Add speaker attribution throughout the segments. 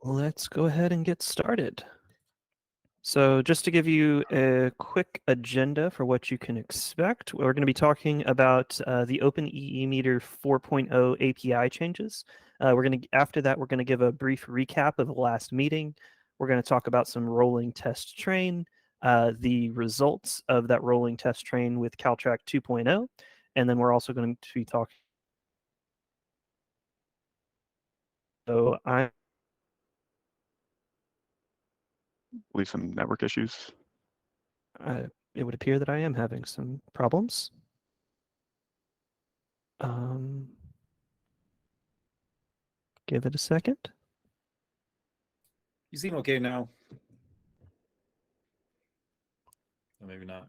Speaker 1: Let's go ahead and get started. So just to give you a quick agenda for what you can expect, we're going to be talking about the OpenEEmeter 4.0 API changes. After that, we're going to give a brief recap of the last meeting. We're going to talk about some rolling test train, the results of that rolling test train with Caltrack 2.0, and then we're also going to be talking. So I
Speaker 2: believe some network issues.
Speaker 1: it would appear that I am having some problems. Give it a second.
Speaker 3: You seem okay now. Or maybe not.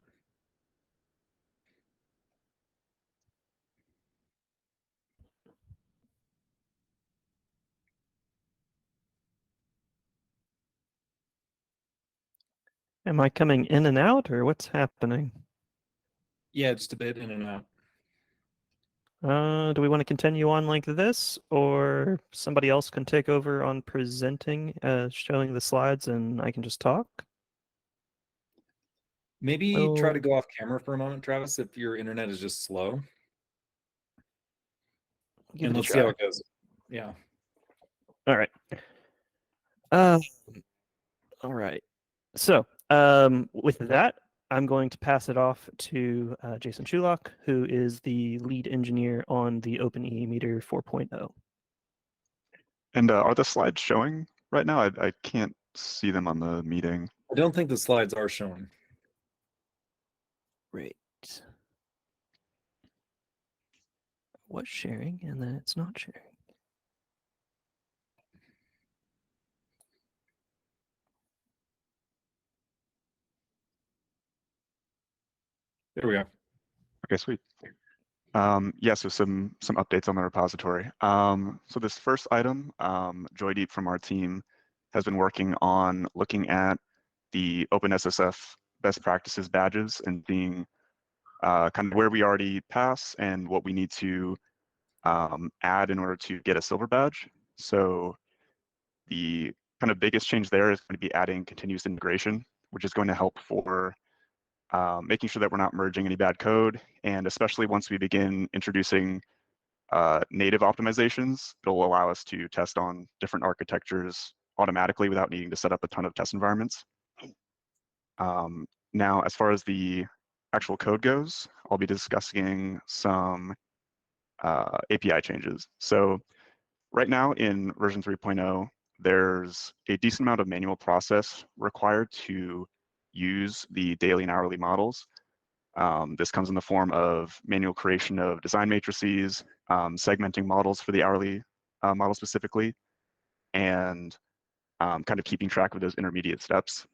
Speaker 1: Am I coming in and out, or what's happening?
Speaker 3: Yeah, just a bit in and out.
Speaker 1: Do we want to continue on like this, or somebody else can take over on presenting, showing the slides, and I can just talk?
Speaker 3: Maybe try to go off camera for a moment, Travis, if your internet is just slow. And let's see how it goes. Yeah.
Speaker 1: All right. All right. So, with that, I'm going to pass it off to Jason Shulock, who is the lead engineer on the OpenEEmeter 4.0.
Speaker 2: And are the slides showing right now? I can't see them on the meeting.
Speaker 3: I don't think the slides are showing.
Speaker 1: Great. Was sharing, and then it's not sharing.
Speaker 3: There we are.
Speaker 2: Okay, sweet. Yeah, so some updates on the repository. So this first item, Joydeep from our team has been working on looking at the OpenSSF best practices badges and seeing kind of where we already pass and what we need to add in order to get a silver badge. So the kind of biggest change there is going to be adding continuous integration, which is going to help for making sure that we're not merging any bad code. And especially once we begin introducing native optimizations, it'll allow us to test on different architectures automatically without needing to set up a ton of test environments. Now, as far as the actual code goes, I'll be discussing some API changes. So right now in version 3.0, there's a decent amount of manual process required to use the daily and hourly models. This comes in the form of manual creation of design matrices, segmenting models for the hourly model specifically, and kind of keeping track of those intermediate steps.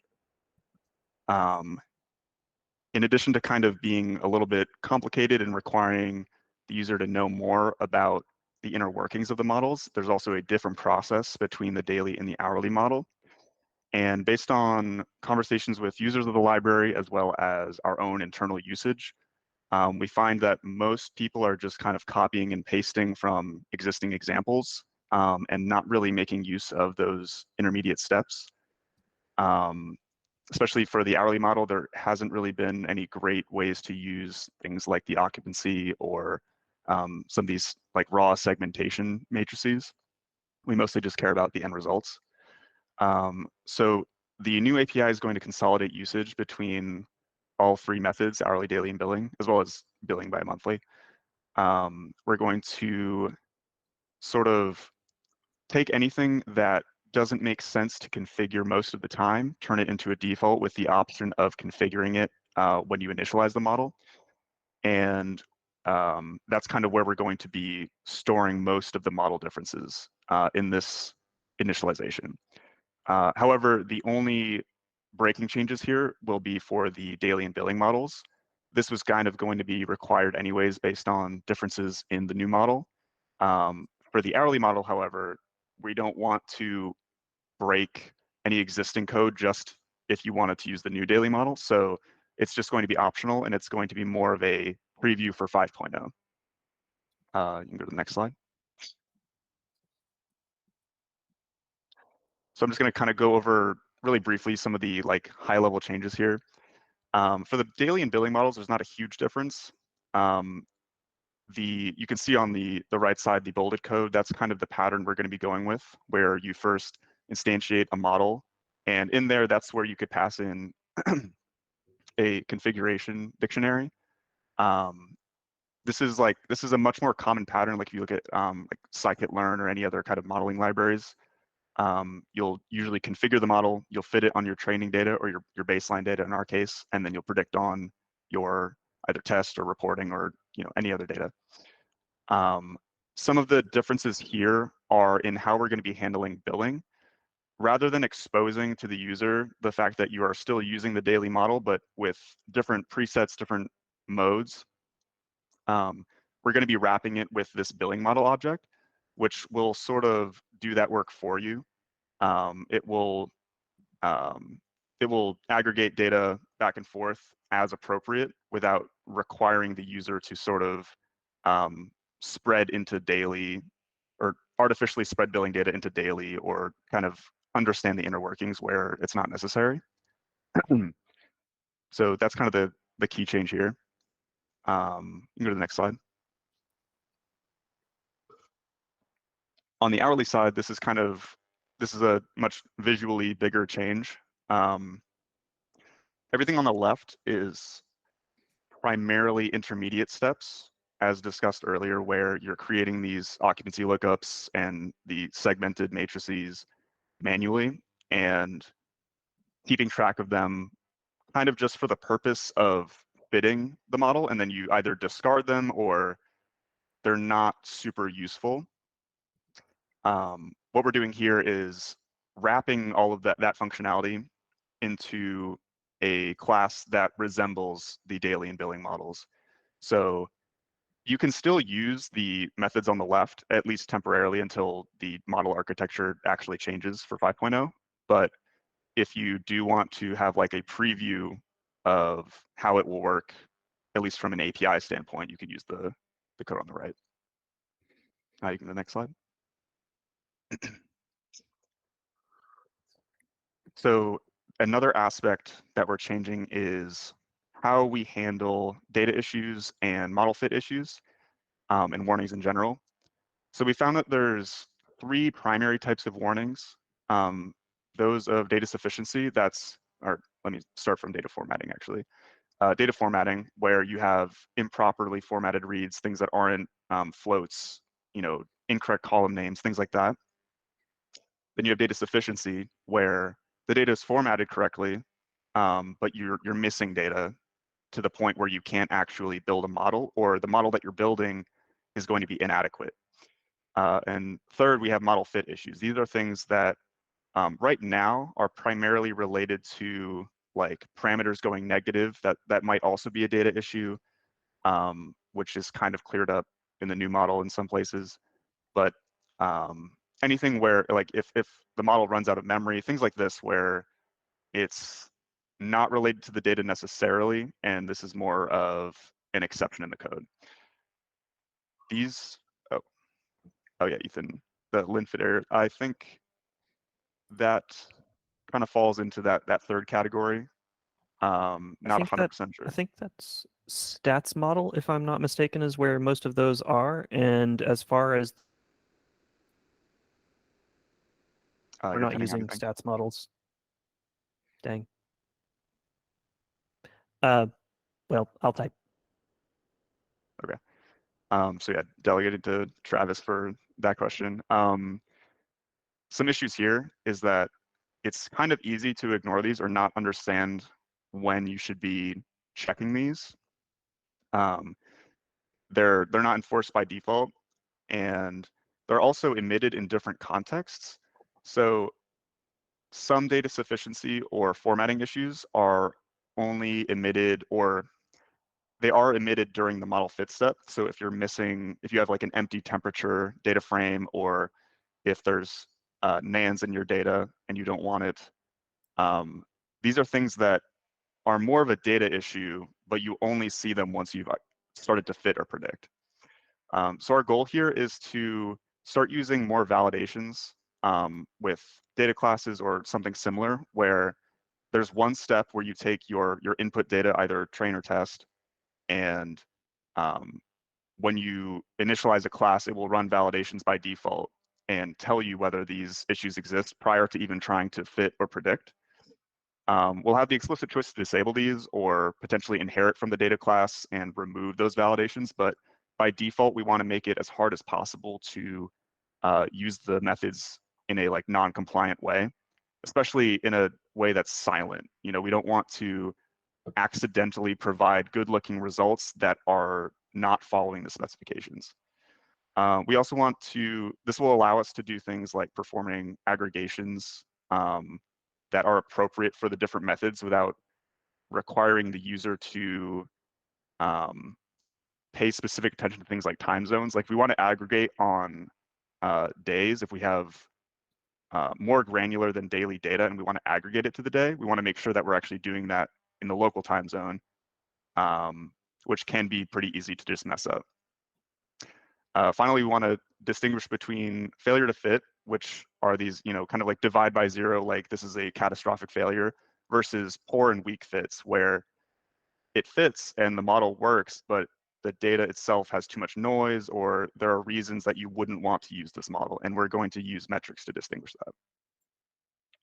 Speaker 2: In addition to kind of being a little bit complicated and requiring the user to know more about the inner workings of the models, there's also a different process between the daily and the hourly model. And based on conversations with users of the library, as well as our own internal usage, we find that most people are just kind of copying and pasting from existing examples and not really making use of those intermediate steps. Especially for the hourly model, there hasn't really been any great ways to use things like the occupancy or some of these like raw segmentation matrices. We mostly just care about the end results. So the new API is going to consolidate usage between all three methods, hourly, daily, and billing, as well as billing by monthly. We're going to sort of take anything that doesn't make sense to configure most of the time, turn it into a default with the option of configuring it when you initialize the model. And that's kind of where we're going to be storing most of the model differences in this initialization. However, the only breaking changes here will be for the daily and billing models. This was kind of going to be required anyways based on differences in the new model. For the hourly model, however, we don't want to break any existing code just if you wanted to use the new daily model. So it's just going to be optional, and it's going to be more of a preview for 5.0. You can go to the next slide. So I'm just going to kind of go over really briefly some of the like high level changes here. For the daily and billing models, there's not a huge difference. You can see on the right side, the bolded code, that's kind of the pattern we're going to be going with, where you first instantiate a model. And in there, that's where you could pass in a configuration dictionary. This is a much more common pattern. Like if you look at like scikit-learn or any other kind of modeling libraries, you'll usually configure the model, you'll fit it on your training data or your baseline data in our case, and then you'll predict on your either test or reporting or any other data. Some of the differences here are in how we're going to be handling billing. Rather than exposing to the user the fact that you are still using the daily model, but with different presets, different modes, we're going to be wrapping it with this billing model object, which will sort of do that work for you. It will aggregate data back and forth as appropriate without requiring the user to sort of spread into daily or artificially spread billing data into daily or kind of understand the inner workings where it's not necessary. So that's kind of the key change here. You can go to the next slide. On the hourly side, this is a much visually bigger change. Everything on the left is primarily intermediate steps, as discussed earlier, where you're creating these occupancy lookups and the segmented matrices manually and keeping track of them kind of just for the purpose of fitting the model, and then you either discard them or they're not super useful. What we're doing here is wrapping all of that functionality into a class that resembles the daily and billing models. So you can still use the methods on the left, at least temporarily until the model architecture actually changes for 5.0. But if you do want to have like a preview of how it will work, at least from an API standpoint, you can use the code on the right. You can go to the next slide. So another aspect that we're changing is how we handle data issues and model fit issues and warnings in general. So we found that there's 3 primary types of warnings. Those of data sufficiency, or let me start from data formatting actually. Data formatting, where you have improperly formatted reads, things that aren't floats, incorrect column names, things like that. Then you have data sufficiency, where the data is formatted correctly, but you're missing data to the point where you can't actually build a model, or the model that you're building is going to be inadequate. And third, we have model fit issues. These are things that right now are primarily related to like parameters going negative. That might also be a data issue, which is kind of cleared up in the new model in some places. But anything where like if the model runs out of memory, things like this where it's not related to the data necessarily, and this is more of an exception in the code. These, oh yeah, Ethan, the linfit error, I think that kind of falls into that third category. Not 100% sure.
Speaker 1: I think that's stats model, if I'm not mistaken, is where most of those are. And as far as we're not using stats models. Dang. Well, I'll type.
Speaker 2: Okay. So yeah, delegated to Travis for that question. Some issues here is that it's kind of easy to ignore these or not understand when you should be checking these. They're not enforced by default, and they're also emitted in different contexts. So some data sufficiency or formatting issues are only emitted, or they are emitted during the model fit step. So if you have like an empty temperature data frame, or if there's nans in your data and you don't want it, these are things that are more of a data issue, but you only see them once you've started to fit or predict. So our goal here is to start using more validations with data classes or something similar, where there's one step where you take your input data, either train or test, and when you initialize a class, it will run validations by default and tell you whether these issues exist prior to even trying to fit or predict. We'll have the explicit choice to disable these or potentially inherit from the data class and remove those validations, but by default, we want to make it as hard as possible to use the methods in a non-compliant way, especially in a way that's silent. You know, we don't want to accidentally provide good-looking results that are not following the specifications. We also want to, this will allow us to do things like performing aggregations that are appropriate for the different methods without requiring the user to pay specific attention to things like time zones. Like, we want to aggregate on days. If we have more granular than daily data and we want to aggregate it to the day, we want to make sure that we're actually doing that in the local time zone, which can be pretty easy to just mess up. Finally, we want to distinguish between failure to fit, which are these, kind of like divide by zero, like this is a catastrophic failure, versus poor and weak fits, where it fits and the model works, but the data itself has too much noise, or there are reasons that you wouldn't want to use this model, and we're going to use metrics to distinguish that.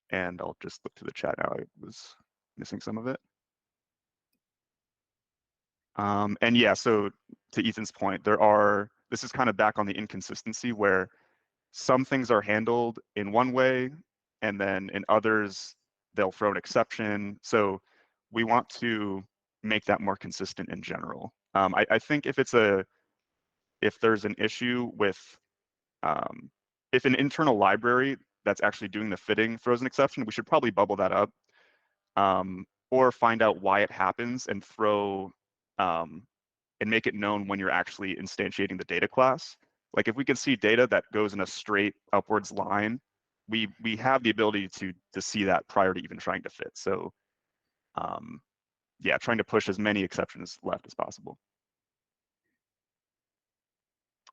Speaker 2: And I'll just look to the chat now. I was missing some of it. And yeah, so to Ethan's point, this is kind of back on the inconsistency where some things are handled in one way, and then in others, they'll throw an exception. So we want to make that more consistent in general. I think if there's an issue with, if an internal library that's actually doing the fitting throws an exception, we should probably bubble that up, or find out why it happens and and make it known when you're actually instantiating the data class. Like, if we can see data that goes in a straight upwards line, we have the ability to see that prior to even trying to fit. So yeah, trying to push as many exceptions left as possible.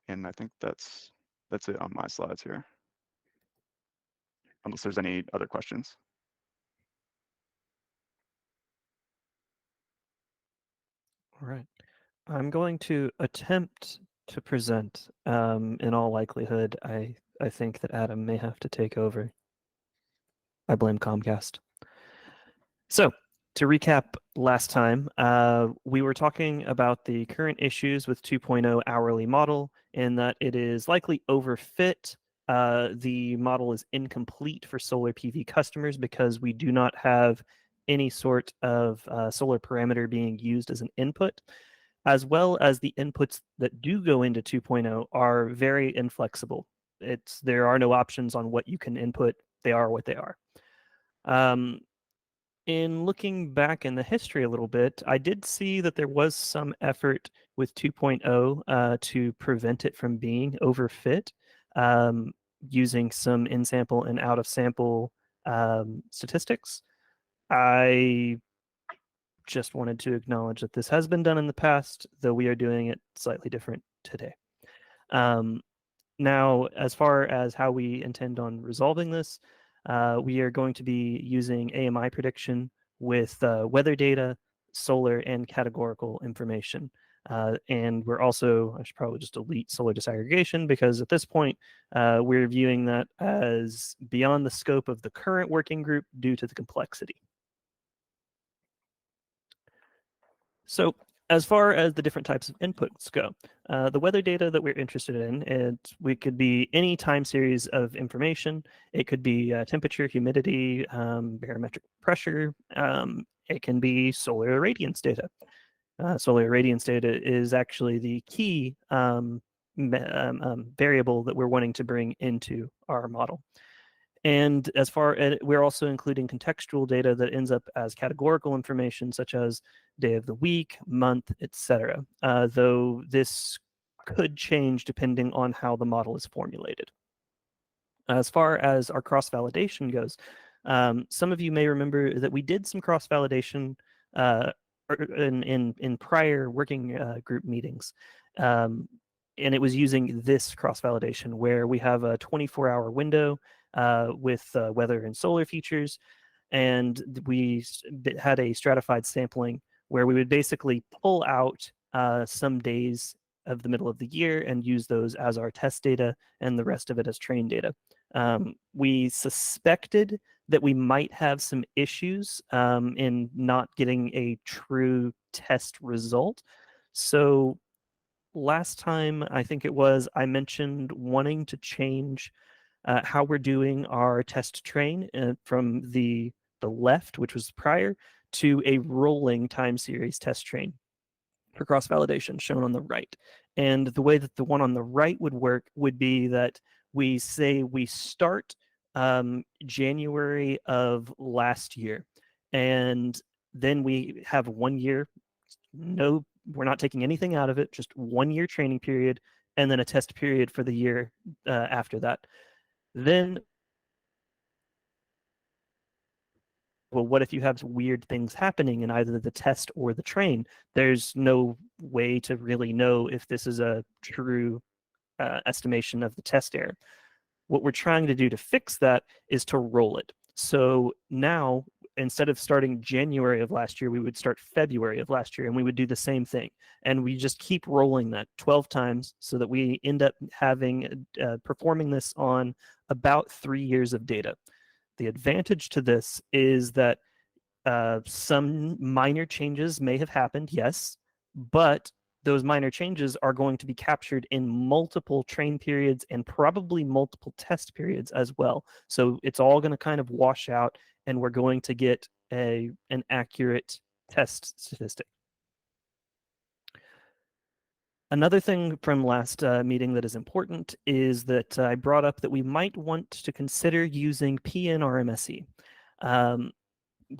Speaker 2: And I think that's it on my slides here, unless there's any other questions.
Speaker 1: All right. I'm going to attempt to present. In all likelihood, I think that Adam may have to take over. I blame Comcast. So, to recap last time, we were talking about the current issues with 2.0 hourly model, in that it is likely overfit. The model is incomplete for solar PV customers because we do not have any sort of solar parameter being used as an input, as well as the inputs that do go into 2.0 are very inflexible. There are no options on what you can input. They are what they are. In looking back in the history a little bit, I did see that there was some effort with 2.0 to prevent it from being overfit, using some in-sample and out-of-sample statistics. I just wanted to acknowledge that this has been done in the past, though we are doing it slightly different today. Now, as far as how we intend on resolving this, we are going to be using AMI prediction with weather data, solar, and categorical information. And we're also, I should probably just delete solar disaggregation, because at this point, we're viewing that as beyond the scope of the current working group due to the complexity. So as far as the different types of inputs go, the weather data that we're interested in, we could be any time series of information. It could be temperature, humidity, barometric pressure. It can be solar irradiance data. Solar irradiance data is actually the key variable that we're wanting to bring into our model. And as far as we're also including contextual data that ends up as categorical information, such as day of the week, month, etc. Though this could change depending on how the model is formulated. As far as our cross-validation goes, some of you may remember that we did some cross-validation in prior working group meetings. And it was using this cross-validation where we have a 24-hour window with weather and solar features. And we had a stratified sampling where we would basically pull out some days of the middle of the year and use those as our test data and the rest of it as train data. We suspected that we might have some issues in not getting a true test result. So last time, I think it was, I mentioned wanting to change how we're doing our test train from the left, which was prior, to a rolling time series test train for cross-validation shown on the right. And the way that the one on the right would work would be that we say we start January of last year, and then we have 1 year, no, we're not taking anything out of it, just 1 year training period, and then a test period for the year after that. Then, well, what if you have weird things happening in either the test or the train? There's no way to really know if this is a true estimation of the test error. What we're trying to do to fix that is to roll it. So now, instead of starting January of last year, we would start February of last year, and we would do the same thing. And we just keep rolling that 12 times so that we end up having performing this on about 3 years of data. The advantage to this is that some minor changes may have happened, yes, but those minor changes are going to be captured in multiple train periods and probably multiple test periods as well. So it's all going to kind of wash out, and we're going to get an accurate test statistic. Another thing from last meeting that is important is that I brought up that we might want to consider using PNRMSE.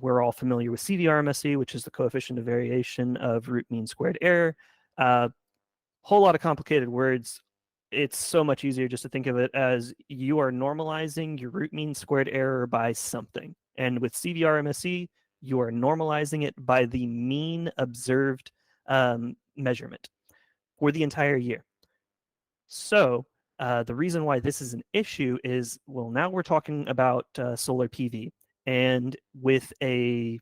Speaker 1: We're all familiar with CVRMSE, which is the coefficient of variation of root mean squared error. Whole lot of complicated words. It's so much easier just to think of it as you are normalizing your root mean squared error by something. And with CVRMSE, you are normalizing it by the mean observed measurement for the entire year. So the reason why this is an issue is, well, now we're talking about solar PV. And with a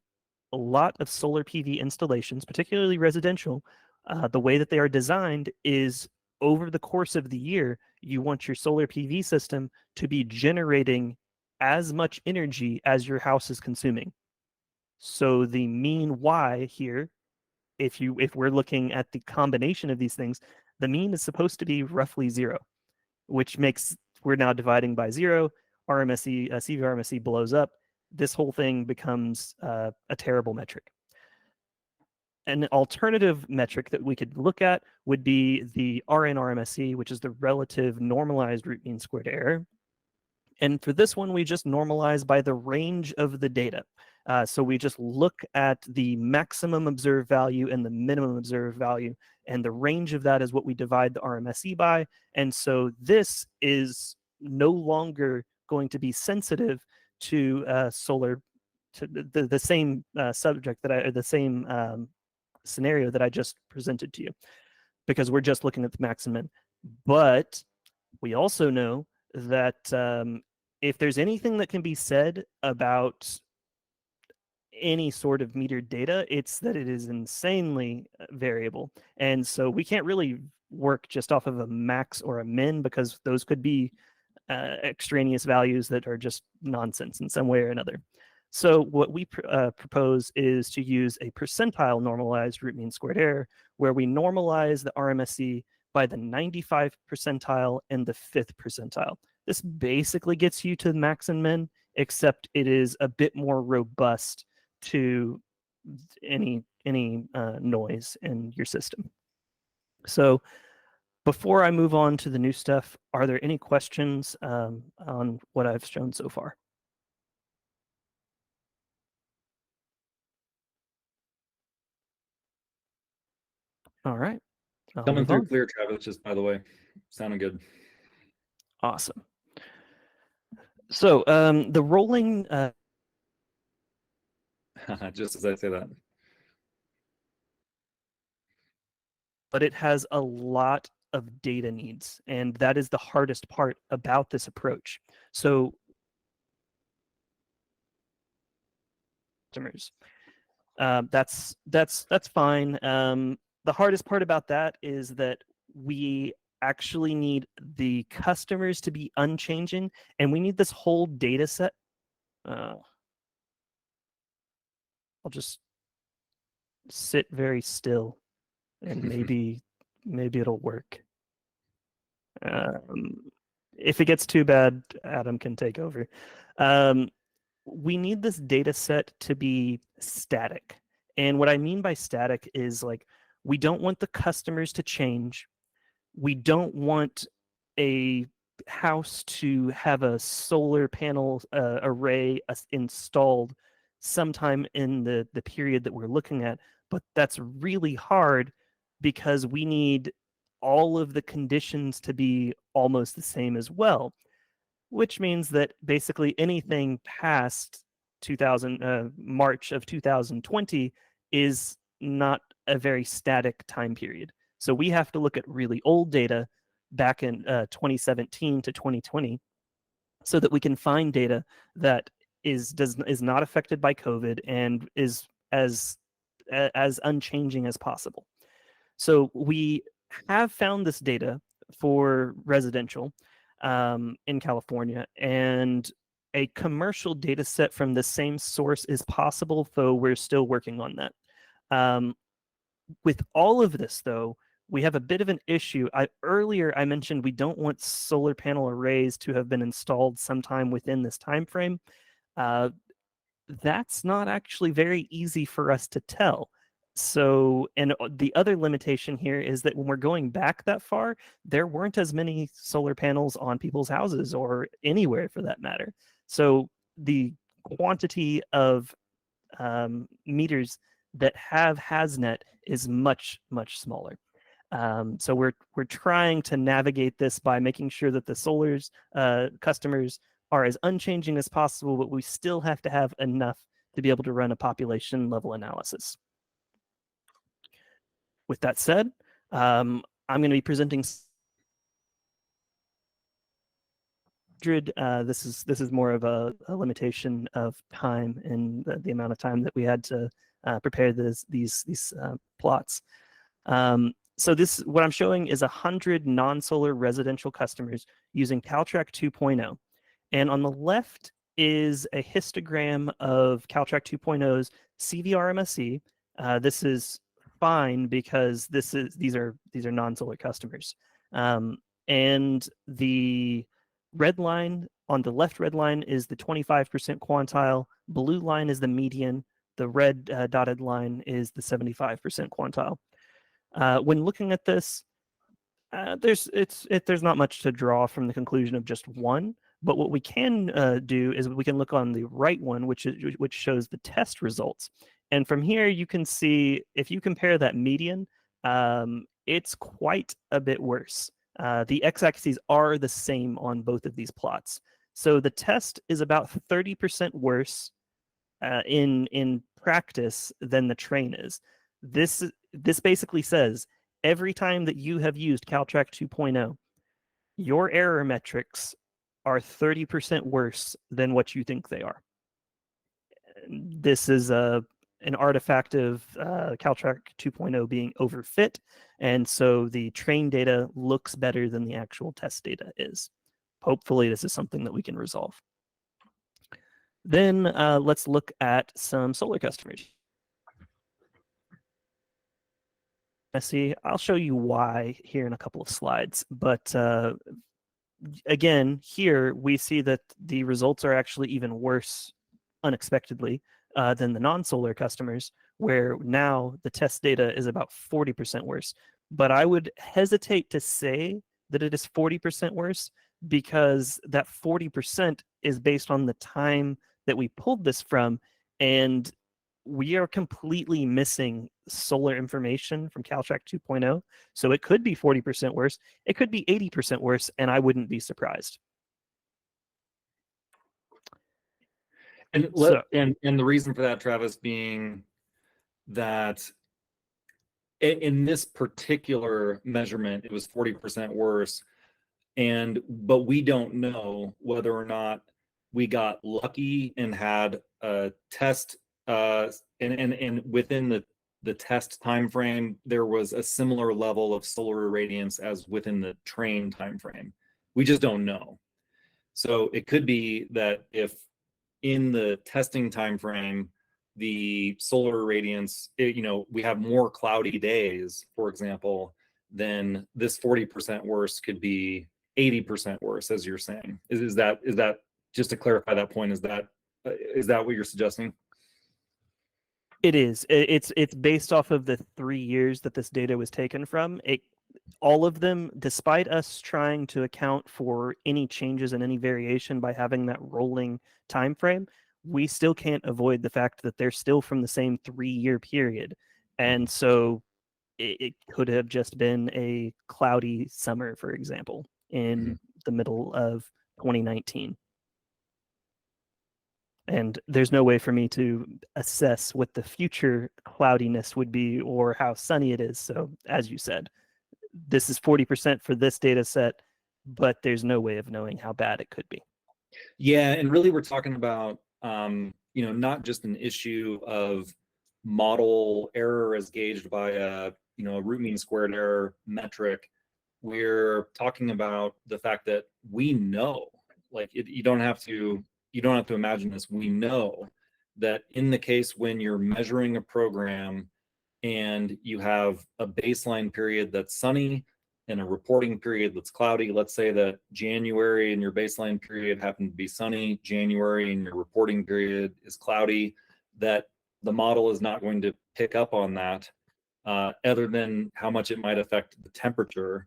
Speaker 1: lot of solar PV installations, particularly residential, the way that they are designed is over the course of the year, you want your solar PV system to be generating as much energy as your house is consuming. So the mean Y here, if we're looking at the combination of these things, the mean is supposed to be roughly 0, which makes, we're now dividing by 0, RMSE, CVRMSE blows up. This whole thing becomes a terrible metric. An alternative metric that we could look at would be the RNRMSE, which is the relative normalized root mean squared error. And for this one, we just normalize by the range of the data. So we just look at the maximum observed value and the minimum observed value, and the range of that is what we divide the RMSE by. And so this is no longer going to be sensitive to solar, to the same subject that the same scenario that I just presented to you, because we're just looking at the maximum. But we also know that if there's anything that can be said about any sort of metered data, it's that it is insanely variable. And so we can't really work just off of a max or a min, because those could be extraneous values that are just nonsense in some way or another. So what we propose is to use a percentile normalized root mean squared error, where we normalize the RMSE by the 95th percentile and the 5th percentile. This basically gets you to max and min, except it is a bit more robust to any noise in your system. So before I move on to the new stuff, are there any questions on what I've shown so far? All right.
Speaker 3: Coming through clear, Travis, just by the way. Sounding good.
Speaker 1: Awesome. So the rolling...
Speaker 3: just as I say that.
Speaker 1: But it has a lot of data needs, and that is the hardest part about this approach. So customers. That's fine. The hardest part about that is that we actually need the customers to be unchanging, and we need this whole data set. I'll just sit very still, and maybe it'll work. If it gets too bad, Adam can take over. We need this data set to be static. And what I mean by static is like, we don't want the customers to change. We don't want a house to have a solar panel array installed sometime in the period that we're looking at. But that's really hard because we need all of the conditions to be almost the same as well, which means that basically anything past March of 2020 is not a very static time period. So we have to look at really old data back in 2017 to 2020 so that we can find data that is not affected by COVID and is as unchanging as possible. So we have found this data for residential in California, and a commercial data set from the same source is possible, though we're still working on that. With all of this, though, we have a bit of an issue. Earlier I mentioned we don't want solar panel arrays to have been installed sometime within this time frame. That's not actually very easy for us to tell. So, and the other limitation here is that when we're going back that far, there weren't as many solar panels on people's houses or anywhere for that matter. So the quantity of meters that have HazNet is much, much smaller. So we're trying to navigate this by making sure that the solar's customers are as unchanging as possible, but we still have to have enough to be able to run a population level analysis. With that said, I'm going to be presenting. This is more of a limitation of time and the amount of time that we had to prepare these plots. So what I'm showing is 100 non-solar residential customers using Caltrack 2.0. And on the left is a histogram of Caltrack 2.0's CVRMSE. This is fine because these are non-solar customers. And the red line on the left red line is the 25% quantile. Blue line is the median. The red dotted line is the 75% quantile. When looking at this, there's not much to draw from the conclusion of just one. But what we can do is we can look on the right one, which shows the test results. And from here, you can see if you compare that median, it's quite a bit worse. The x-axes are the same on both of these plots. So the test is about 30% worse in practice than the train is. This basically says every time that you have used Caltrack 2.0, your error metrics are 30% worse than what you think they are. This is an artifact of Caltrack 2.0 being overfit, and so the train data looks better than the actual test data is. Hopefully this is something that we can resolve. Then let's look at some solar customers. I'll show you why here in a couple of slides, but again, here we see that the results are actually even worse unexpectedly than the non-solar customers, where now the test data is about 40% worse. But I would hesitate to say that it is 40% worse because that 40% is based on the time that we pulled this from, and we are completely missing solar information from Caltrack 2.0. So it could be 40% worse. It could be 80% worse, and I wouldn't be surprised.
Speaker 3: And the reason for that, Travis, being that in this particular measurement, it was 40% worse. But we don't know whether or not we got lucky and had a test and within the test time frame, there was a similar level of solar irradiance as within the train time frame. We just don't know. So it could be that if in the testing time frame, the solar irradiance, we have more cloudy days, for example, then this 40% worse could be 80% worse, as you're saying. Is that just to clarify that point? Is that what you're suggesting?
Speaker 1: It is. It's based off of the 3 years that this data was taken from. All of them, despite us trying to account for any changes and any variation by having that rolling time frame, we still can't avoid the fact that they're still from the same 3-year period. And so it could have just been a cloudy summer, for example, in the middle of 2019. And there's no way for me to assess what the future cloudiness would be or how sunny it is. So as you said, this is 40% for this data set, but there's no way of knowing how bad it could be.
Speaker 3: Yeah, and really we're talking about not just an issue of model error as gauged by a root mean squared error metric. We're talking about the fact that we know, you don't have to imagine this. We know that in the case when you're measuring a program and you have a baseline period that's sunny and a reporting period that's cloudy. Let's say that January and your baseline period happened to be sunny, January and your reporting period is cloudy, that the model is not going to pick up on that other than how much it might affect the temperature.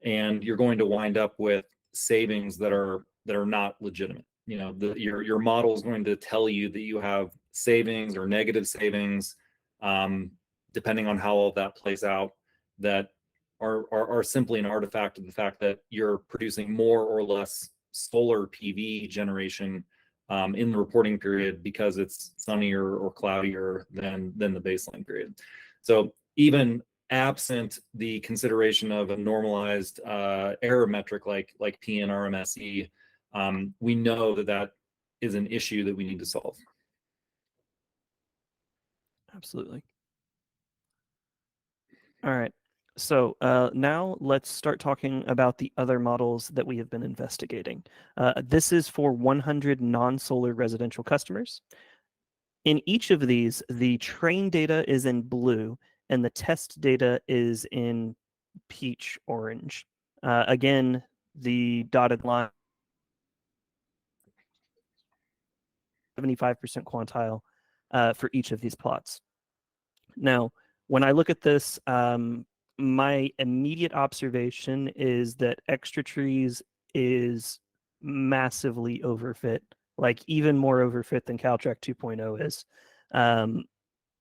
Speaker 3: And you're going to wind up with savings that are not legitimate. Your model is going to tell you that you have savings or negative savings, depending on how all that plays out, that are simply an artifact of the fact that you're producing more or less solar PV generation in the reporting period because it's sunnier or cloudier than the baseline period. So even absent the consideration of a normalized error metric like PNRMSE, we know that is an issue that we need to solve.
Speaker 1: Absolutely. All right. So now let's start talking about the other models that we have been investigating. This is for 100 non-solar residential customers. In each of these, the train data is in blue and the test data is in peach orange. Again, the dotted line, 75% quantile for each of these plots. Now, when I look at this, my immediate observation is that Extra Trees is massively overfit, like even more overfit than CalTrack 2.0 is.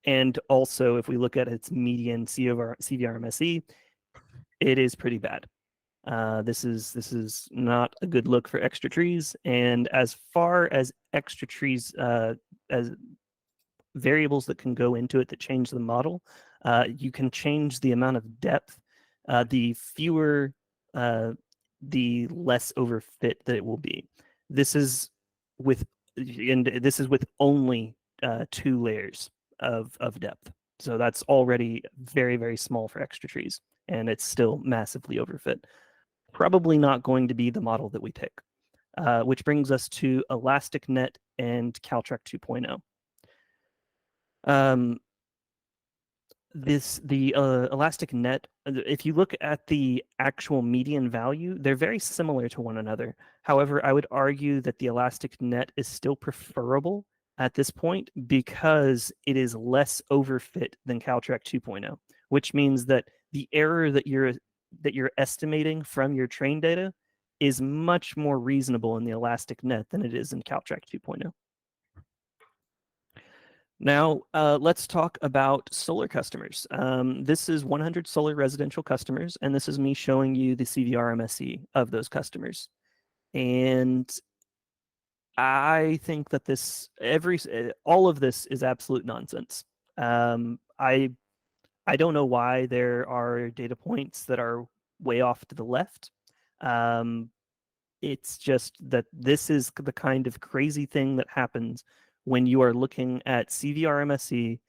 Speaker 1: And also, if we look at its median CVRMSE, it is pretty bad. This is not a good look for Extra Trees. And as far as Extra Trees, as variables that can go into it that change the model, you can change the amount of depth. The fewer, the less overfit that it will be. This is with only 2 layers of depth. So that's already very, very small for Extra Trees, and it's still massively overfit. Probably not going to be the model that we pick, which brings us to ElasticNet and CalTrack 2.0. The ElasticNet, if you look at the actual median value, they're very similar to one another. However, I would argue that the ElasticNet is still preferable at this point because it is less overfit than CalTrack 2.0, which means that the error that you're estimating from your train data is much more reasonable in the ElasticNet than it is in CalTrack 2.0. Now, let's talk about solar customers. This is 100 solar residential customers, and this is me showing you the CVRMSE of those customers. And I think that all of this is absolute nonsense. I don't know why there are data points that are way off to the left. It's just that this is the kind of crazy thing that happens when you are looking at CVR-MSE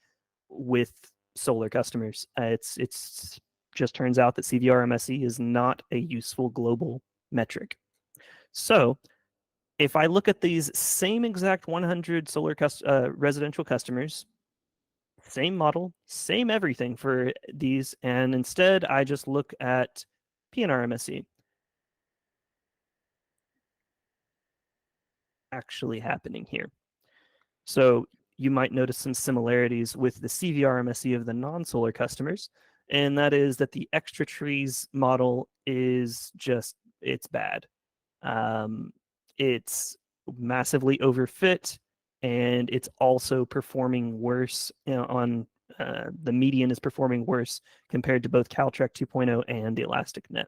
Speaker 1: with solar customers. It's just turns out that CVR-MSE is not a useful global metric. So if I look at these same exact 100 solar residential customers, same model, same everything for these, and instead I just look at PNR-MSE, actually happening here. So you might notice some similarities with the CVR-MSE of the non-solar customers, and that is that the extra trees model is just, it's bad. It's massively overfit, and it's also performing worse on the median is performing worse compared to both Caltrack 2.0 and the Elastic Net.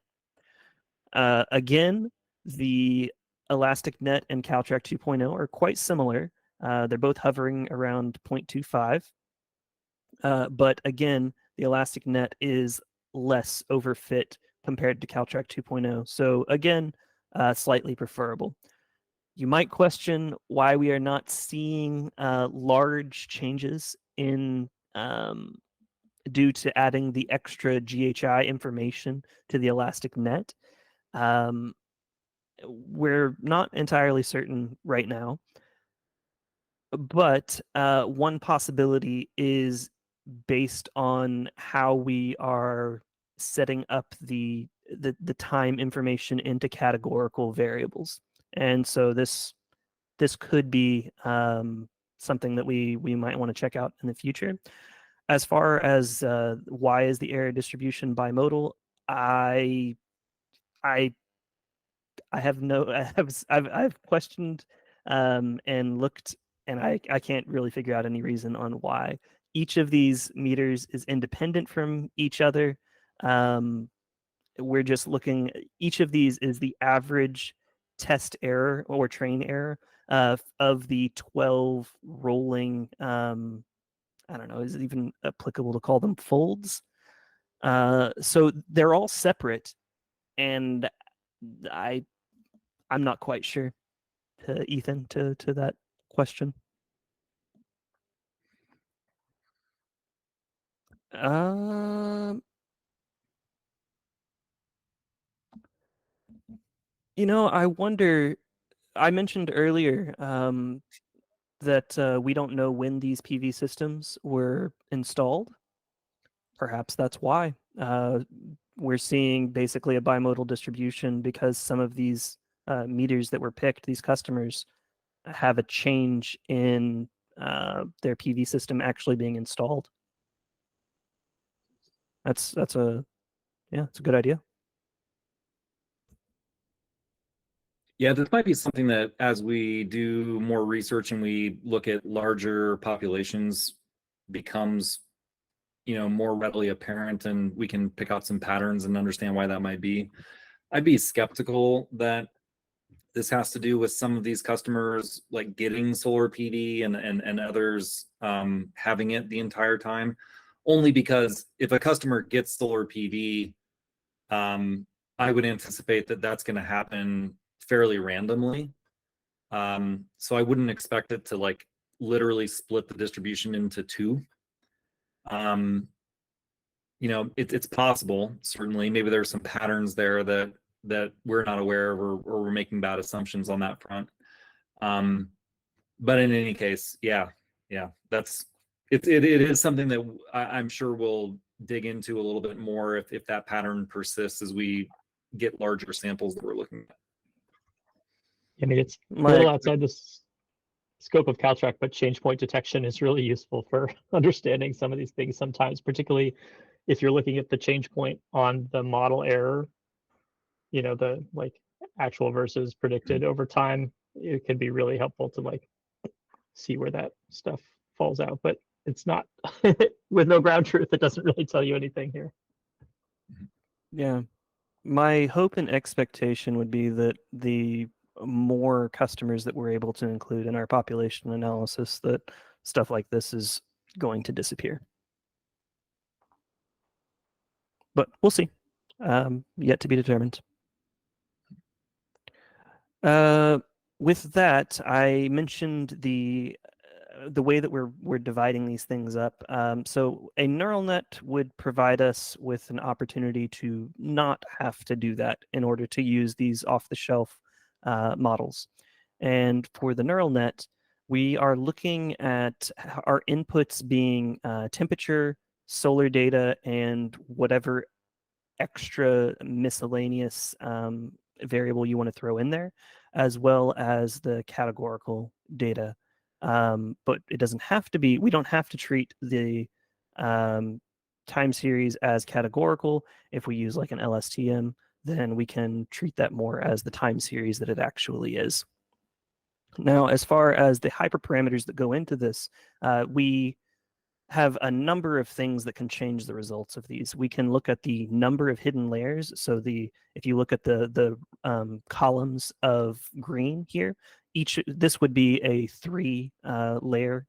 Speaker 1: Again, the Elastic Net and Caltrack 2.0 are quite similar. They're both hovering around 0.25. But again, the Elastic Net is less overfit compared to Caltrack 2.0. So again, slightly preferable. You might question why we are not seeing large changes in due to adding the extra GHI information to the Elastic Net. We're not entirely certain right now, but one possibility is based on how we are setting up the time information into categorical variables. And so this could be something that we might want to check out in the future. As far as why is the error distribution bimodal, I have no I've questioned and looked, and I can't really figure out any reason on why. Each of these meters is independent from each other. We're just looking, each of these is the average test error or train error of the 12 rolling, I don't know, is it even applicable to call them folds? So they're all separate, and I'm not quite sure, to Ethan, to that question. You know, I wonder, I mentioned earlier that we don't know when these PV systems were installed. Perhaps that's why. We're seeing basically a bimodal distribution because some of these meters that were picked, these customers, have a change in their PV system actually being installed. That's a it's a good idea.
Speaker 3: Yeah, this might be something that as we do more research and we look at larger populations becomes, more readily apparent, and we can pick out some patterns and understand why that might be. I'd be skeptical that this has to do with some of these customers like getting solar PD and others having it the entire time, only because if a customer gets solar PD, I would anticipate that that's going to happen fairly randomly. So I wouldn't expect it to like literally split the distribution into two. It's possible, certainly. Maybe there's some patterns there that we're not aware of, or we're making bad assumptions on that front. But in any case, yeah, it is something that I'm sure we'll dig into a little bit more if that pattern persists as we get larger samples that we're looking at.
Speaker 4: I mean, it's a little outside the scope of Caltrack, but change point detection is really useful for understanding some of these things sometimes, particularly if you're looking at the change point on the model error, the like actual versus predicted over time. It can be really helpful to like see where that stuff falls out, but it's not with no ground truth. It doesn't really tell you anything here.
Speaker 1: Yeah. My hope and expectation would be that the more customers that we're able to include in our population analysis, that stuff like this is going to disappear. But we'll see. Yet to be determined. With that, I mentioned the the way that we're dividing these things up. So a neural net would provide us with an opportunity to not have to do that in order to use these off-the-shelf models. And for the neural net, we are looking at our inputs being temperature, solar data, and whatever extra miscellaneous variable you want to throw in there, as well as the categorical data. But it doesn't have to be, we don't have to treat the time series as categorical. If we use like an LSTM, then we can treat that more as the time series that it actually is. Now, as far as the hyperparameters that go into this, we have a number of things that can change the results of these. We can look at the number of hidden layers. So if you look at the columns of green here, this would be a 3 layer.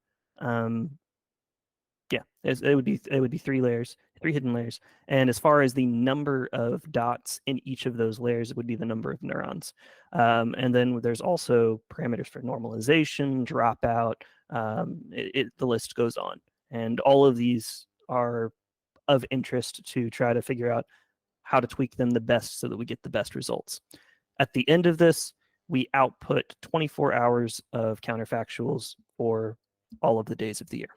Speaker 1: Yeah, it would be 3 layers, 3 hidden layers. And as far as the number of dots in each of those layers, it would be the number of neurons. And then there's also parameters for normalization, dropout. The list goes on. And all of these are of interest to try to figure out how to tweak them the best so that we get the best results. At the end of this, we output 24 hours of counterfactuals for all of the days of the year.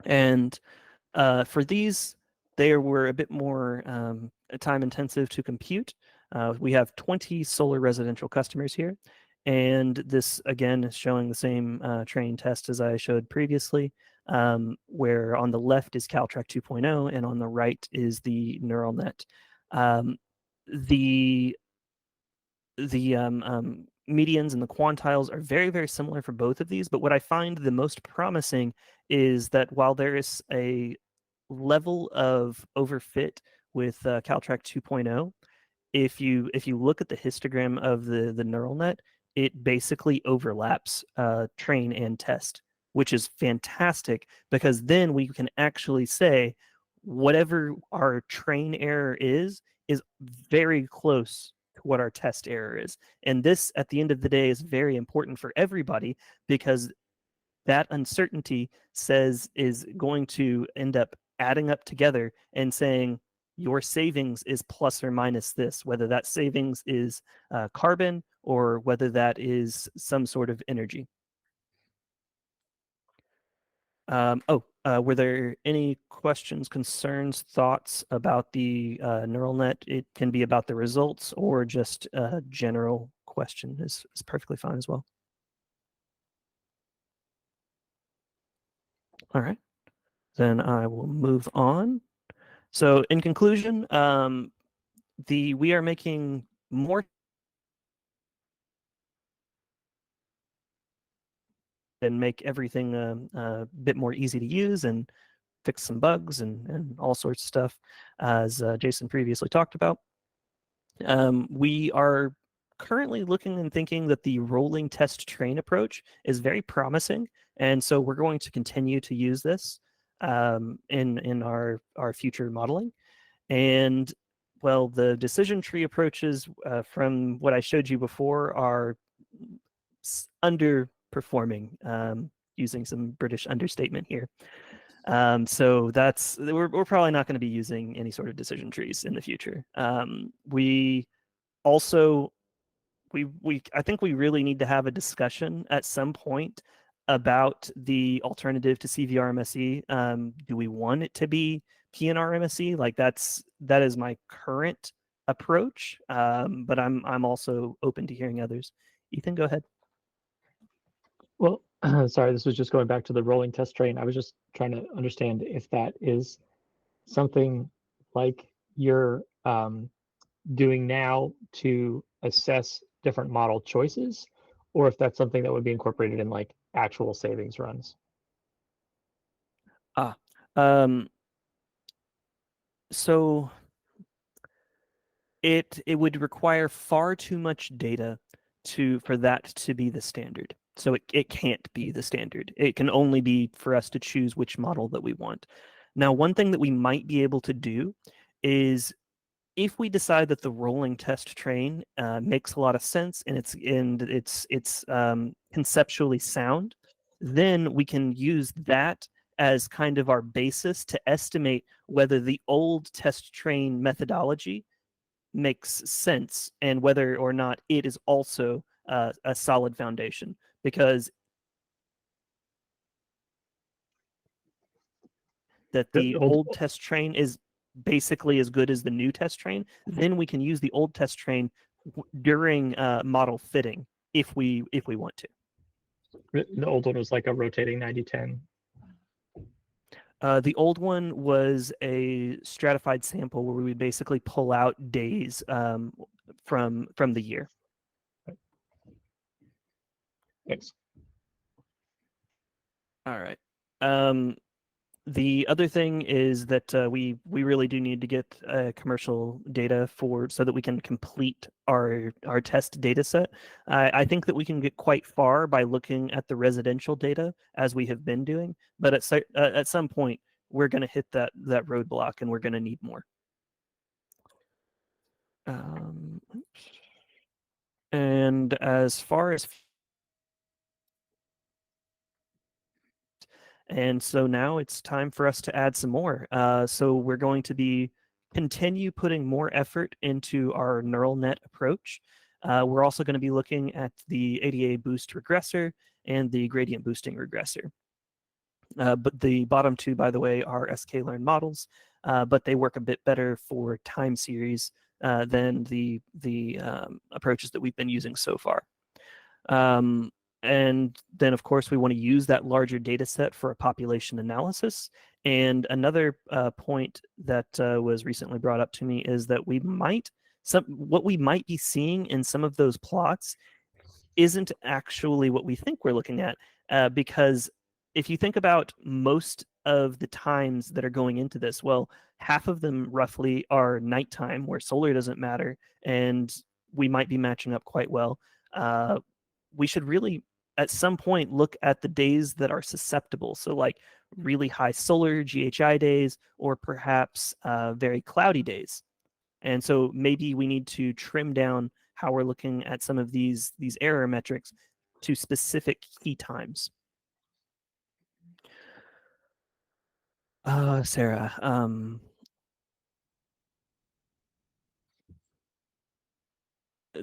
Speaker 1: And for these, they were a bit more time intensive to compute. We have 20 solar residential customers here. And this, again, is showing the same training test as I showed previously, where on the left is Caltrack 2.0 and on the right is the neural net. The medians and the quantiles are very, very similar for both of these, but what I find the most promising is that while there is a level of overfit with Caltrack 2.0, if you look at the histogram of the neural net, it basically overlaps train and test, which is fantastic because then we can actually say whatever our train error is very close to what our test error is. And this, at the end of the day, is very important for everybody because that uncertainty is going to end up adding up together and saying your savings is plus or minus this, whether that savings is carbon or whether that is some sort of energy. Were there any questions, concerns, thoughts about the neural net? It can be about the results or just a general question is perfectly fine as well. All right, then I will move on. So in conclusion, we are making more and make everything a bit more easy to use and fix some bugs and all sorts of stuff, as Jason previously talked about. We are currently looking and thinking that the rolling test train approach is very promising, and so we're going to continue to use this in our future modeling. And well, the decision tree approaches from what I showed you before are underperforming, using some British understatement here. So we're probably not going to be using any sort of decision trees in the future. We also, I think we really need to have a discussion at some point about the alternative to CVRMSE. Do we want it to be PNRMSE? Like that is my current approach, but I'm also open to hearing others. Ethan, go ahead.
Speaker 4: Well, sorry, this was just going back to the rolling test train. I was just trying to understand if that is something like you're doing now to assess different model choices, or if that's something that would be incorporated in like actual savings runs.
Speaker 1: So it would require far too much data for that to be the standard. So it can't be the standard. It can only be for us to choose which model that we want. Now, one thing that we might be able to do is if we decide that the rolling test train makes a lot of sense and it's conceptually sound, then we can use that as kind of our basis to estimate whether the old test train methodology makes sense and whether or not it is also a solid foundation. Because that the old test train is basically as good as the new test train, then we can use the old test train during model fitting if we want to.
Speaker 4: The old one was like a rotating 90-10.
Speaker 1: The old one was a stratified sample where we would basically pull out days from the year.
Speaker 4: Thanks.
Speaker 1: All right. The other thing is that we really do need to get commercial data so that we can complete our test data set. I think that we can get quite far by looking at the residential data as we have been doing, but at some point we're going to hit that roadblock and we're going to need more. And as far as And so now it's time for us to add some more. So we're going to continue putting more effort into our neural net approach. We're also going to be looking at the ADA boost regressor and the gradient boosting regressor. But the bottom two, by the way, are sklearn models, but they work a bit better for time series than the approaches that we've been using so far. And then, of course, we want to use that larger data set for a population analysis. And another point that was recently brought up to me is that what we might be seeing in some of those plots isn't actually what we think we're looking at. Because if you think about most of the times that are going into this, well, half of them roughly are nighttime where solar doesn't matter, and we might be matching up quite well. We should really, at some point, look at the days that are susceptible. So like really high solar GHI days, or perhaps very cloudy days. And so maybe we need to trim down how we're looking at some of these error metrics to specific key times. Sarah,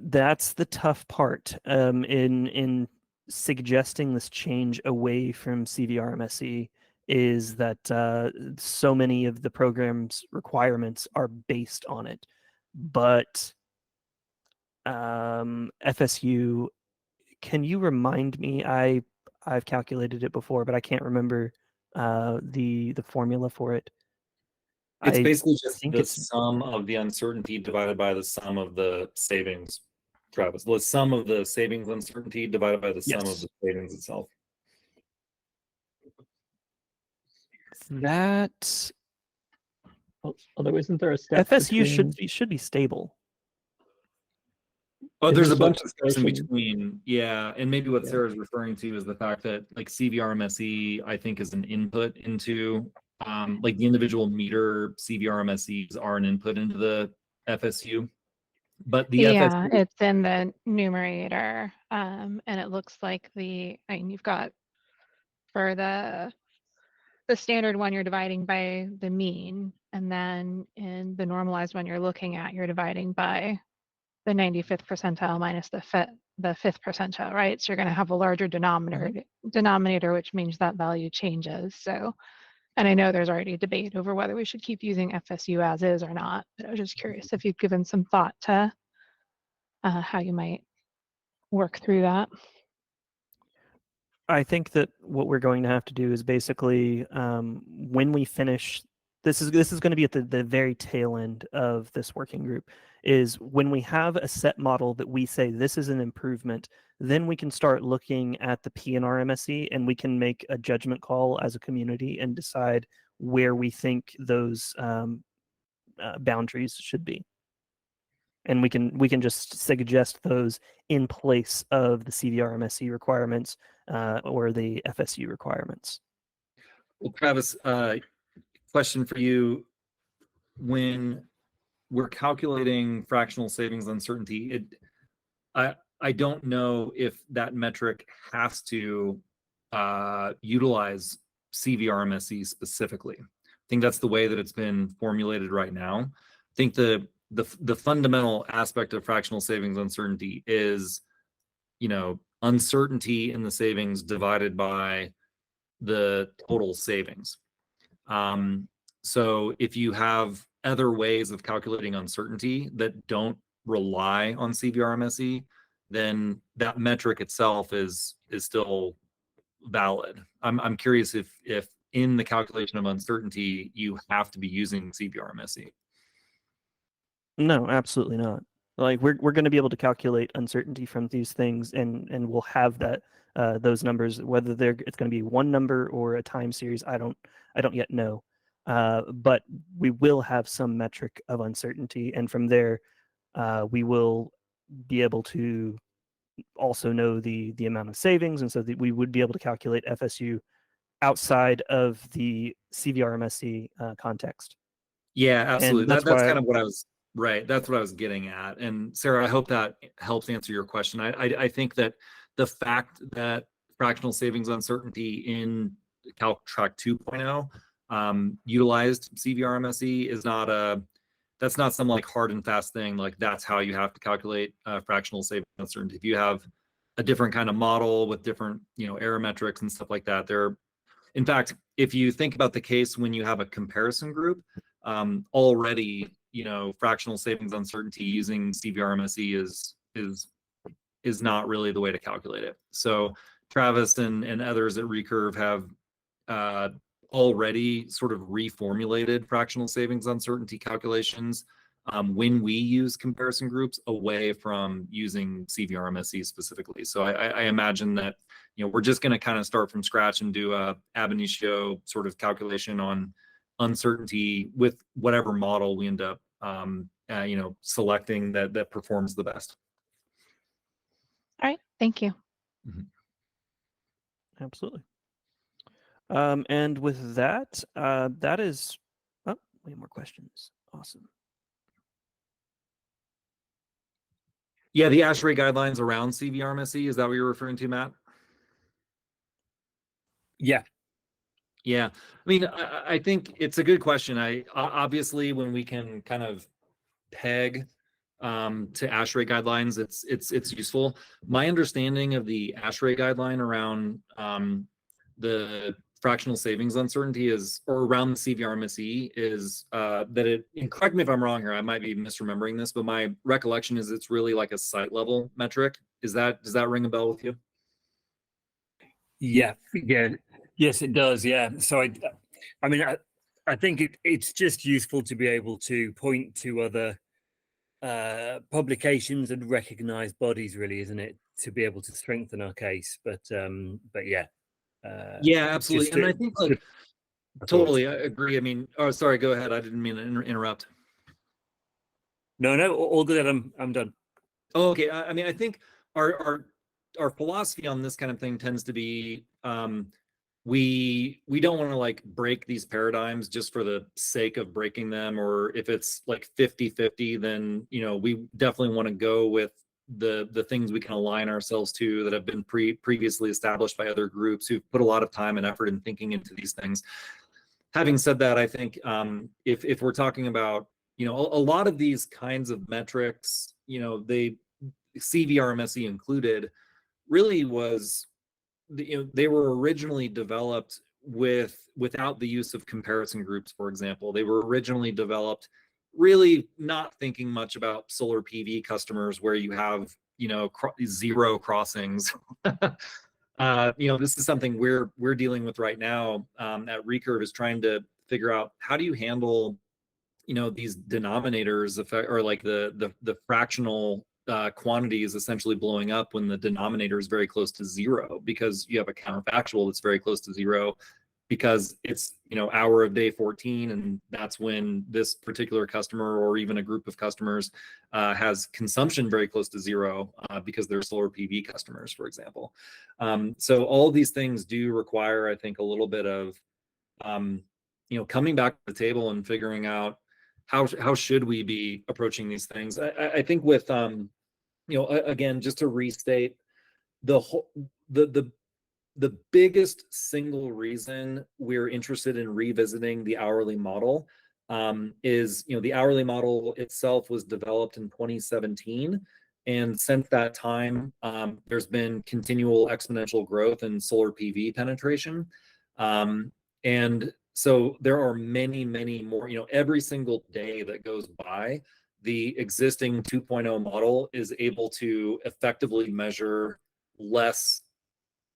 Speaker 1: that's the tough part in suggesting this change away from CVRMSE, is that so many of the program's requirements are based on it. But FSU, can you remind me? I've calculated it before, but I can't remember the formula for it.
Speaker 3: It's basically just the sum of the uncertainty divided by the sum of the savings, Travis. The sum of the savings uncertainty divided by the sum of the savings itself.
Speaker 1: That.
Speaker 4: Although isn't there a step
Speaker 1: FSU
Speaker 4: between...
Speaker 1: should be stable.
Speaker 3: Oh, there's a bunch of steps in between. Yeah, and maybe what Sarah's referring to is the fact that like CVRMSE, I think, is an input into like the individual meter CVRMSEs are an input into the FSU. But the FSU,
Speaker 5: it's in the numerator, and it looks like you've got for the standard one, you're dividing by the mean, and then in the normalized one you're looking at, you're dividing by the 95th percentile minus the 5th percentile, right? So you're going to have a larger denominator, which means that value changes. So, and I know there's already a debate over whether we should keep using FSU as is or not, but I was just curious if you've given some thought to how you might work through that.
Speaker 1: I think that what we're going to have to do is basically when we finish, this is going to be at the very tail end of this working group, is when we have a set model that we say this is an improvement, then we can start looking at the PNR MSE and we can make a judgment call as a community and decide where we think those boundaries should be. And we can just suggest those in place of the CVRMSE requirements or the FSU requirements.
Speaker 3: Well, Travis, question for you: when we're calculating fractional savings uncertainty, I don't know if that metric has to utilize CVRMSE specifically. I think that's the way that it's been formulated right now. I think the fundamental aspect of fractional savings uncertainty is, you know, uncertainty in the savings divided by the total savings. So if you have other ways of calculating uncertainty that don't rely on CVRMSE, then that metric itself is still valid. I'm curious if in the calculation of uncertainty you have to be using CVRMSE.
Speaker 1: No, absolutely not. Like we're going to be able to calculate uncertainty from these things, and we'll have that those numbers, whether it's going to be one number or a time series. I don't yet know, but we will have some metric of uncertainty, and from there, we will be able to also know the amount of savings, and so that we would be able to calculate FSU outside of the CVRMSE context.
Speaker 3: Yeah, absolutely.
Speaker 1: And that's
Speaker 3: That's
Speaker 1: why
Speaker 3: kind of what I was right. That's what I was getting at. And Sarah, I hope that helps answer your question. I think that the fact that fractional savings uncertainty in Calc Track 2.0 utilized CVRMSE is not that's not some like hard and fast thing. Like that's how you have to calculate fractional savings uncertainty. If you have a different kind of model with different, you know, error metrics and stuff like that, in fact, if you think about the case when you have a comparison group, already, you know, fractional savings uncertainty using CVRMSE is not really the way to calculate it. So Travis and others at Recurve have already sort of reformulated fractional savings uncertainty calculations when we use comparison groups away from using CVRMSE specifically. So I imagine that, you know, we're just going to kind of start from scratch and do a ab initio sort of calculation on uncertainty with whatever model we end up, you know, selecting that performs the best.
Speaker 5: All right, thank you.
Speaker 1: absolutely. And with that, that is, oh, way more questions. Awesome.
Speaker 3: Yeah, the ASHRAE guidelines around CVRMSE, is that what you're referring to, Matt?
Speaker 6: Yeah.
Speaker 3: Yeah, I mean, I think it's a good question. Obviously when we can kind of peg to ASHRAE guidelines, it's useful. My understanding of the ASHRAE guideline around the fractional savings uncertainty is, or around the CVRMSE is that it, and correct me if I'm wrong here, I might be misremembering this, but my recollection is it's really like a site level metric. Does that ring a bell with you?
Speaker 6: Yeah. Yes, it does. Yeah. So I mean, I think it's just useful to be able to point to other publications and recognized bodies, really, isn't it, to be able to strengthen our case? But yeah.
Speaker 3: Yeah, absolutely. And I think like totally, I
Speaker 6: thoughts.
Speaker 3: agree. I mean, oh, sorry, go ahead. I didn't mean to interrupt.
Speaker 6: No, all good. I'm done.
Speaker 3: Oh, okay. I mean, I think our philosophy on this kind of thing tends to be we don't want to like break these paradigms just for the sake of breaking them, or if it's like 50-50, then, you know, we definitely want to go with the things we can align ourselves to that have been previously established by other groups who've put a lot of time and effort in thinking into these things. Having said that, I think if we're talking about, you know, a lot of these kinds of metrics, you know, they CVRMSE included, really was, you know, they were originally developed without the use of comparison groups, for example. They were originally developed really not thinking much about solar PV customers where you have, you know, zero crossings. You know, this is something we're dealing with right now at Recurve, is trying to figure out how do you handle, you know, these denominators effect, or like the fractional quantity is essentially blowing up when the denominator is very close to zero, because you have a counterfactual that's very close to zero, because it's, you know, hour of day 14, and that's when this particular customer or even a group of customers has consumption very close to zero because they're solar PV customers, for example. So all these things do require, I think, a little bit of you know, coming back to the table and figuring out, how should we be approaching these things? I think with again, just to restate, the whole the biggest single reason we're interested in revisiting the hourly model is, the hourly model itself was developed in 2017. And since that time, there's been continual exponential growth in solar PV penetration. And so there are many, many more, every single day that goes by, the existing 2.0 model is able to effectively measure less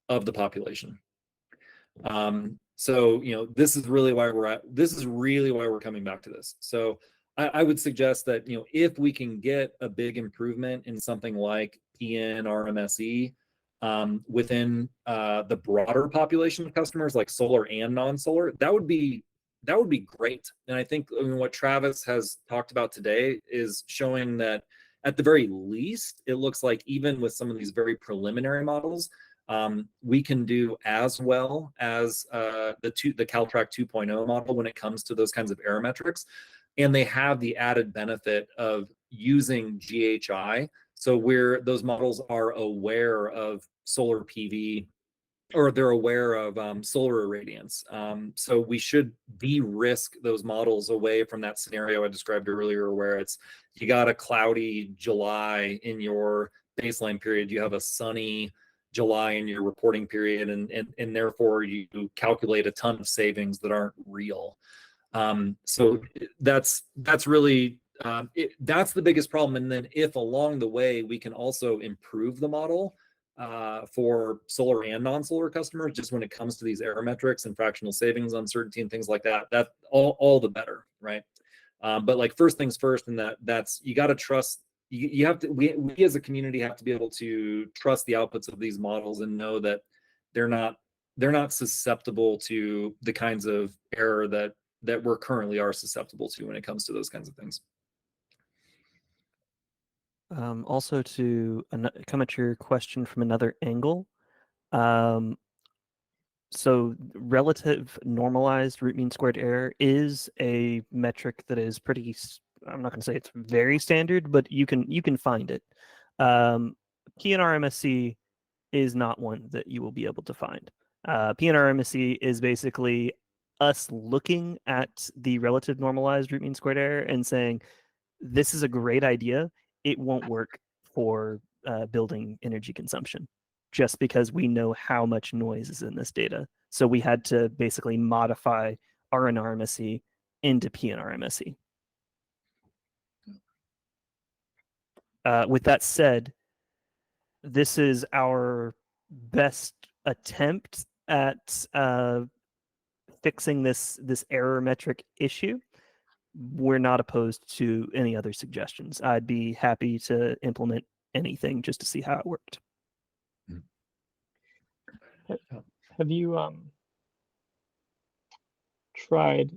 Speaker 3: of the population. So this is really why we're coming back to this. So I would suggest that if we can get a big improvement in something like PNRMSE within the broader population of customers, like solar and non-solar, that would be great. And I think what Travis has talked about today is showing that at the very least, it looks like even with some of these very preliminary models, we can do as well as the Caltrac 2.0 model when it comes to those kinds of error metrics. And they have the added benefit of using GHI. So where those models are aware of solar PV, or they're aware of solar irradiance. So we should de-risk those models away from that scenario I described earlier, where it's you got a cloudy July in your baseline period, you have a sunny July in your reporting period, and therefore you calculate a ton of savings that aren't real. So that's really that's the biggest problem. And then if along the way we can also improve the model for solar and non-solar customers, just when it comes to these error metrics and fractional savings uncertainty and things like that, all the better, right? But like first things first, and that's you got to trust. You have to. We as a community have to be able to trust the outputs of these models and know that they're not susceptible to the kinds of error that we're currently are susceptible to when it comes to those kinds of things.
Speaker 1: Also, to come at your question from another angle, so relative normalized root mean squared error is a metric that is pretty, I'm not going to say it's very standard, but you can find it. PNRMSE is not one that you will be able to find. PNRMSE is basically us looking at the relative normalized root mean squared error and saying, this is a great idea. It won't work for building energy consumption, just because we know how much noise is in this data. So we had to basically modify RNRMSE into PNRMSE. With that said, this is our best attempt at fixing this error metric issue. We're not opposed to any other suggestions. I'd be happy to implement anything just to see how it worked.
Speaker 4: Have you tried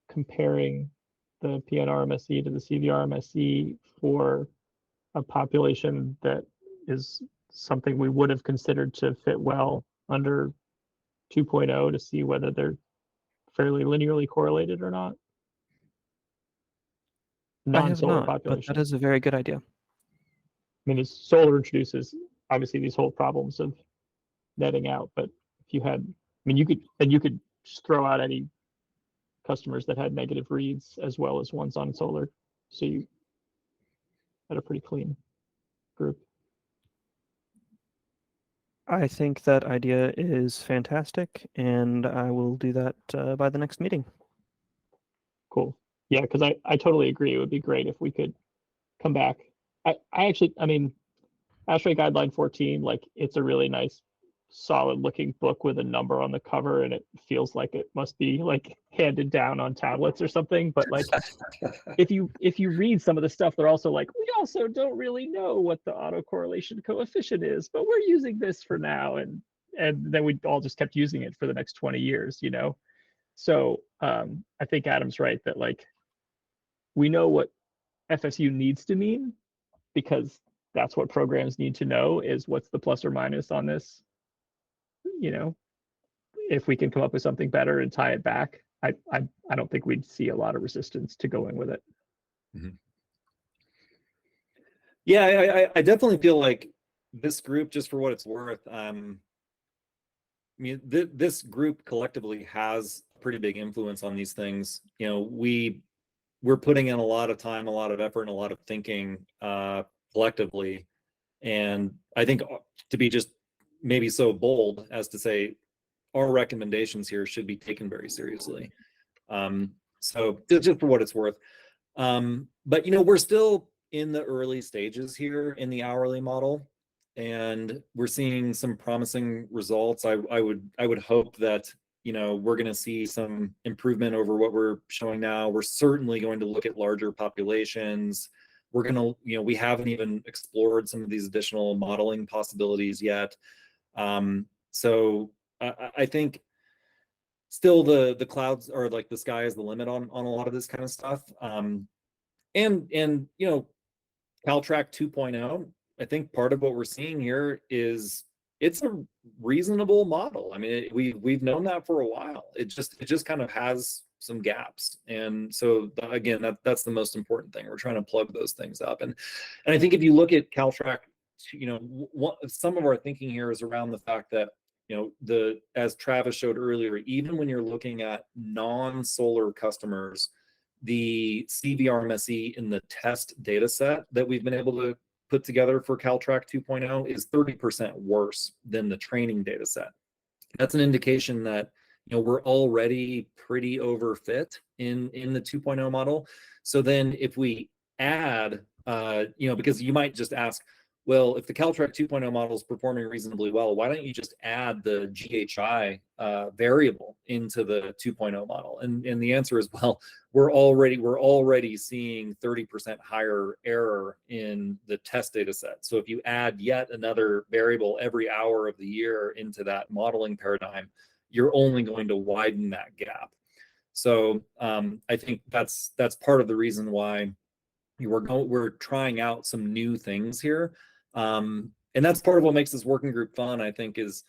Speaker 4: comparing the PNRMSE to the CVRMSE for a population that is something we would have considered to fit well under 2.0 to see whether they're fairly linearly correlated or not? Non-solar population.
Speaker 1: But that is a very good idea.
Speaker 4: I mean, solar introduces obviously these whole problems of netting out, but if you had, I mean, you could just throw out any customers that had negative reads as well as ones on solar, so you had a pretty clean group. I
Speaker 1: think that idea is fantastic, and I will do that by the next meeting.
Speaker 4: Cool. Yeah, because I totally agree. It would be great if we could come back. I mean, ASHRAE Guideline 14, like, it's a really nice, solid-looking book with a number on the cover, and it feels like it must be like handed down on tablets or something. But like, if you read some of the stuff, they're also like, we also don't really know what the autocorrelation coefficient is, but we're using this for now, and then we all just kept using it for the next 20 years, you know. So I think Adam's right that like we know what FSU needs to mean, because that's what programs need to know, is what's the plus or minus on this, you know, if we can come up with something better and tie it back, I don't think we'd see a lot of resistance to going with it.
Speaker 3: Yeah, I definitely feel like this group, just for what it's worth, I mean, this group collectively has a pretty big influence on these things. You know, we're putting in a lot of time, a lot of effort, and a lot of thinking collectively. And I think to be just maybe so bold as to say our recommendations here should be taken very seriously. So just for what it's worth. But you know, we're still in the early stages here in the hourly model, and we're seeing some promising results. I would hope that, you know, we're going to see some improvement over what we're showing now. We're certainly going to look at larger populations. We're going to, you know, we haven't even explored some of these additional modeling possibilities yet. So I think still the clouds are like the sky is the limit on a lot of this kind of stuff. And you know, CalTrack 2.0, I think part of what we're seeing here is it's a reasonable model. I mean, we've known that for a while. It just kind of has some gaps, and so again, that's the most important thing. We're trying to plug those things up, and I think if you look at CalTrack, you know, some of our thinking here is around the fact that, you know, as Travis showed earlier, even when you're looking at non-solar customers, the CVRMSE in the test data set that we've been able to put together for CalTrack 2.0 is 30% worse than the training data set. That's an indication that, you know, we're already pretty overfit in the 2.0 model. So then if we add, you know, because you might just ask, well, if the CalTrack 2.0 model is performing reasonably well, why don't you just add the GHI variable into the 2.0 model? And the answer is, well, we're already seeing 30% higher error in the test data set. So if you add yet another variable every hour of the year into that modeling paradigm, you're only going to widen that gap. So I think that's part of the reason why we're trying out some new things here. And that's part of what makes this working group fun, I think, is,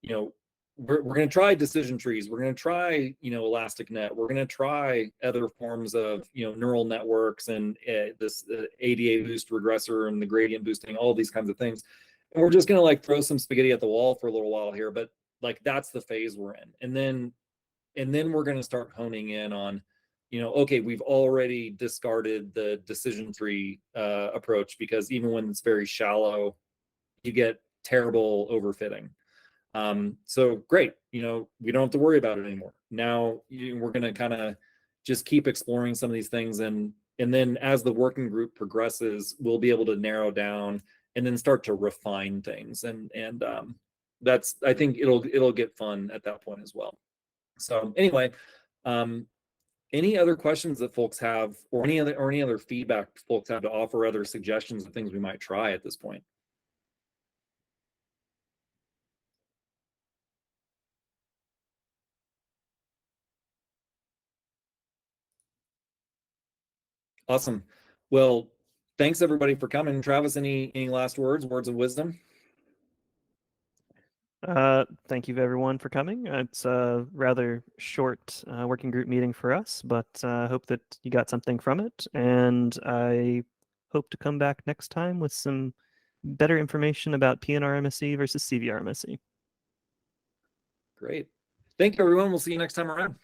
Speaker 3: you know, we're going to try decision trees. We're going to try, you know, elastic net. We're going to try other forms of, you know, neural networks and this ADA boost regressor and the gradient boosting, all these kinds of things. And we're just going to like throw some spaghetti at the wall for a little while here, but like that's the phase we're in. And then we're going to start honing in on, you know, okay, we've already discarded the decision tree approach, because even when it's very shallow, you get terrible overfitting. So great, you know, we don't have to worry about it anymore. Now we're going to kind of just keep exploring some of these things, and then as the working group progresses, we'll be able to narrow down and then start to refine things, and that's, I think it'll get fun at that point as well. So anyway, any other questions that folks have, or any other feedback folks have to offer, other suggestions of things we might try at this point? Awesome. Well, thanks everybody for coming. Travis, any last words of wisdom?
Speaker 1: Thank you everyone for coming. It's a rather short working group meeting for us, but I hope that you got something from it, and I hope to come back next time with some better information about PNR-MSE versus CVR-MSE.
Speaker 3: Great. Thank you, everyone. We'll see you next time around.